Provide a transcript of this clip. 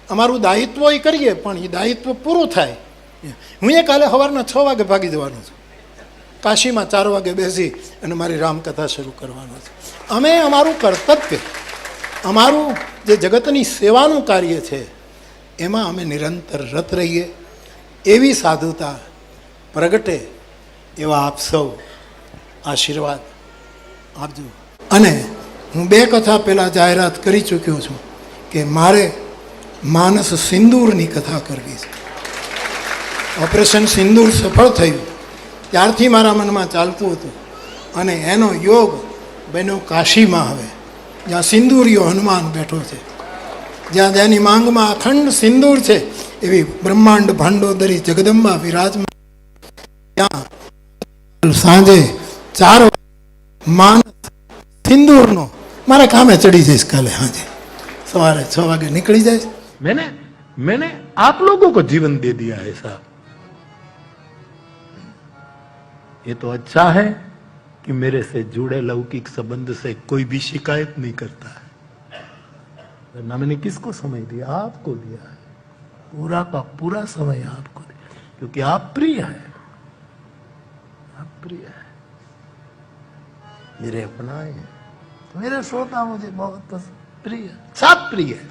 અમારું દાયિત્વ એ કરીએ, પણ એ દાયિત્વ પૂરું થાય. હું એ કાલે સવારના 6 વાગે ભાગી જવાનો છું, કાશીમાં 4 વાગે બેસી અને મારી રામકથા શરૂ કરવાનો છે. અમે અમારું કર્તવ્ય, અમારું જે જગતની સેવાનું કાર્ય છે એમાં અમે નિરંતર રત રહીએ, એવી સાધુતા પ્રગટે એવા આપ સૌ આશીર્વાદ આપજો. અને હું 2 કથા પહેલાં જાહેરાત કરી ચૂક્યો છું કે મારે માનસ સિંદૂરની કથા કરવી છે. ઓપરેશન સિંદૂર સફળ થયું ત્યારથી મારા મનમાં ચાલતું હતું, અને એનો યોગ બન્યો કાશીમાં. હવે જ્યાં સિંદૂરિયો હનુમાન બેઠો છે, જ્યાં જેની માંગમાં અખંડ સિંદૂર છે એવી બ્રહ્માંડ ભાંડોદરી જગદંબા વિરાજમાન, ત્યાં સાંજે 4 માનસ સિંદૂરનો મારે કામે ચડી જઈશ. કાલે સાંજે सवारे 6 वागे निकली जाए. मैंने आप लोगों को जीवन दे दिया है साहब. ये तो अच्छा है कि मेरे से जुड़े लौकिक संबंध से कोई भी शिकायत नहीं करता है. वरना मैंने किसको समय दिया? आपको दिया है. पूरा का पूरा समय आपको दिया, क्योंकि आप प्रिय है. आप प्रिय है, मेरे अपनाए हैं, मेरे श्रोता मुझे बहुत प्रिय, सब प्रिय है.